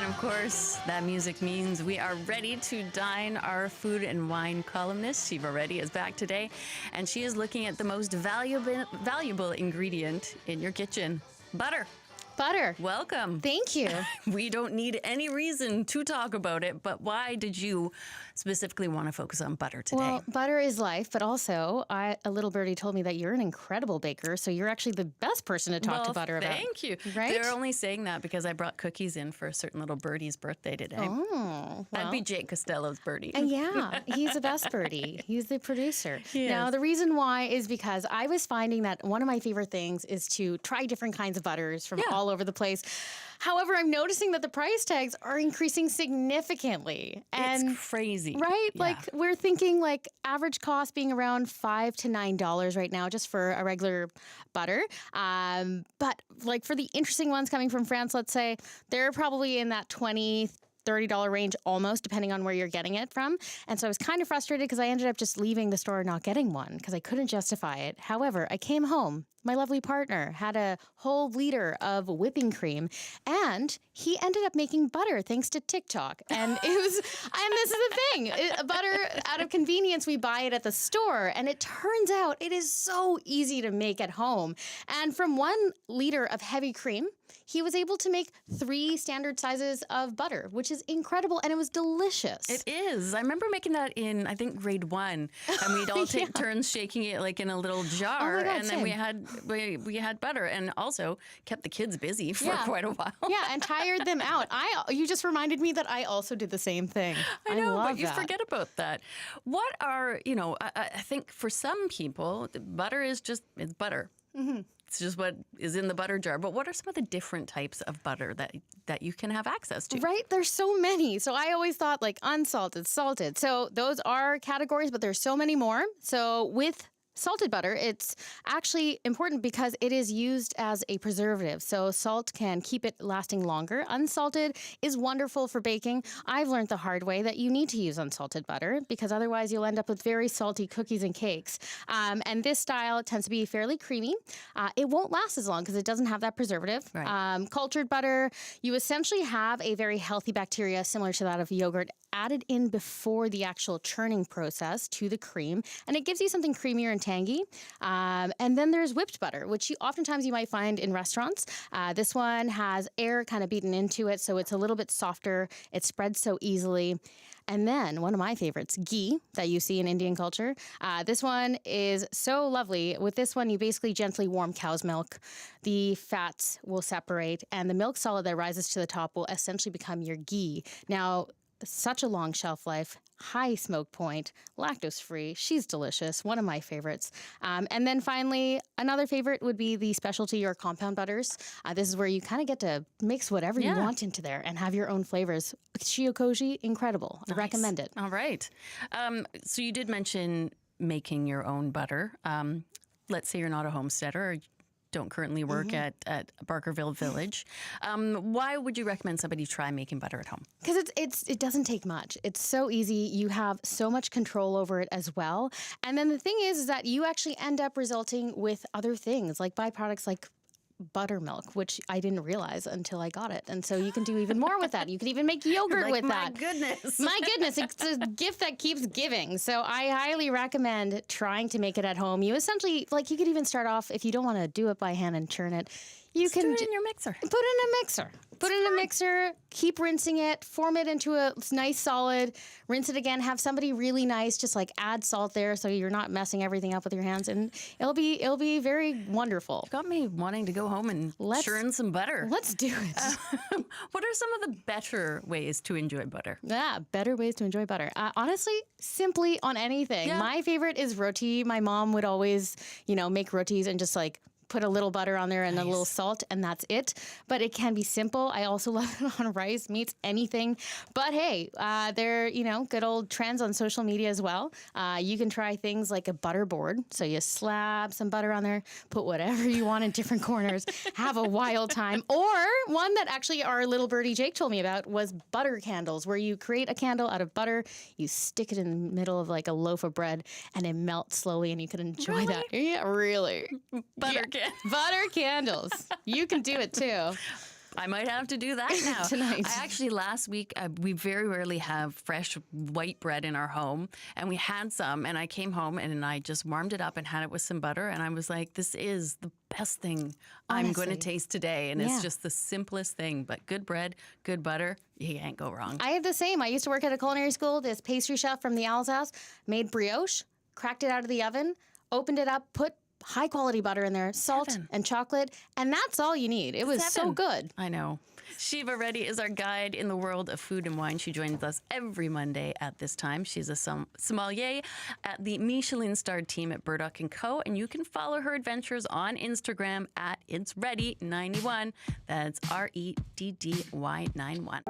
And of course, that music means we are ready to dine. Our food and wine columnist, Shiva Reddy, is back today, and she is looking at the most valuable ingredient in your kitchen, butter. Butter. Welcome. Thank you. We don't need any reason to talk about it, but why did you specifically want to focus on butter today? Well, butter is life, but also a little birdie told me that you're an incredible baker, so you're actually the best person to talk to butter about. Thank you. Right? They're only saying that because I brought cookies in for a certain little birdie's birthday today. Oh, well. That'd be Jake Costello's birdie. Yeah, he's the best birdie. He's the producer. He Now, is. the reason why is because I was finding that one of my favorite things is to try different kinds of butters from all over the place. However, I'm noticing that the price tags are increasing significantly. And it's crazy. right? Yeah. Like we're thinking like average cost being around $5 to $9 right now just for a regular butter. But like for the interesting ones coming from France, let's say, they're probably in that $20-$30 range almost, depending on where you're getting it from. And so I was kind of frustrated because I ended up just leaving the store not getting one because I couldn't justify it. However, I came home. My lovely partner had a whole liter of whipping cream, and he ended up making butter thanks to TikTok. And it was, and this is the thing, butter out of convenience, we buy it at the store, and it turns out it is so easy to make at home. And from 1 liter of heavy cream, he was able to make 3 standard sizes of butter, which is incredible, and it was delicious. It is. I remember making that in, I think, grade 1, and we'd all take turns shaking it like in a little jar, Oh my God, and then we had butter, and also kept the kids busy for quite a while. Yeah, and tired them out. You just reminded me that I also did the same thing. I know, love but you that. forget about that. What are, I think for some people, butter is just, it's butter. Mm-hmm. It's just what is in the butter jar. But what are some of the different types of butter that you can have access to? Right? There's so many. So I always thought like unsalted, salted. So those are categories, but there's so many more. So with salted butter, it's actually important because it is used as a preservative. So salt can keep it lasting longer. Unsalted is wonderful for baking. I've learned the hard way that you need to use unsalted butter because otherwise you'll end up with very salty cookies and cakes. And this style tends to be fairly creamy. It won't last as long because it doesn't have that preservative. Right. Cultured butter, you essentially have a very healthy bacteria similar to that of yogurt added in before the actual churning process to the cream, and it gives you something creamier and tangy. And then there's whipped butter, which oftentimes you might find in restaurants. This one has air kind of beaten into it, so it's a little bit softer. It spreads so easily. And then one of my favorites, ghee, that you see in Indian culture. This one is so lovely. With this one, you basically gently warm cow's milk. The fats will separate, and the milk solid that rises to the top will essentially become your ghee. Now, such a long shelf life, high smoke point, lactose-free. She's delicious. One of my favorites. And then finally, another favorite would be the specialty or compound butters. This is where you kind of get to mix whatever you want into there and have your own flavors. Shiokoji, incredible. I recommend it. All right. So you did mention making your own butter. Let's say you're not a homesteader or don't currently work at Barkerville Village. Why would you recommend somebody try making butter at home? Because it doesn't take much. It's so easy. You have so much control over it as well. And then the thing is that you actually end up resulting with other things like byproducts like buttermilk, which I didn't realize until I got it. And so you can do even more with that. You can even make yogurt with that. My goodness. My goodness. It's a gift that keeps giving. So I highly recommend trying to make it at home. You essentially, like you could even start off, if you don't want to do it by hand and churn it, you can do it in your mixer. Put it in a mixer. Put it in a mixer, keep rinsing it, form it into a nice solid, rinse it again, have somebody really nice, just like add salt there so you're not messing everything up with your hands, and it'll be very wonderful. Got me wanting to go home and churn some butter. Let's do it. What are some of the better ways to enjoy butter? Yeah, better ways to enjoy butter. Honestly, simply on anything. Yeah. My favorite is roti. My mom would always, make rotis and just like put a little butter on there and a little salt, and that's it. But it can be simple. I also love it on rice, meats, anything. But hey, they're, good old trends on social media as well. You can try things like a butter board. So you slab some butter on there, put whatever you want in different corners, have a wild time. Or one that actually our little birdie Jake told me about was butter candles, where you create a candle out of butter, you stick it in the middle of like a loaf of bread, and it melts slowly, and you can enjoy that. Yeah, really. Butter candles. Butter candles. You can do it too. I might have to do that now. Tonight. I actually, last week, we very rarely have fresh white bread in our home. And we had some, and I came home and I just warmed it up and had it with some butter. And I was like, this is the best thing I'm going to Honestly. taste today. And it's just the simplest thing. But good bread, good butter, you can't go wrong. I have the same. I used to work at a culinary school. This pastry chef from the Alsace made brioche, cracked it out of the oven, opened it up, put high quality butter in there, salt Heaven. and chocolate, and that's all you need. It was so Heaven. good. I know. Shiva Reddy is our guide in the world of food and wine. She joins us every Monday at this time. She's a sommelier at the Michelin-starred team at Burdock & Co. And you can follow her adventures on Instagram at It's Ready 91. That's REDDY 91.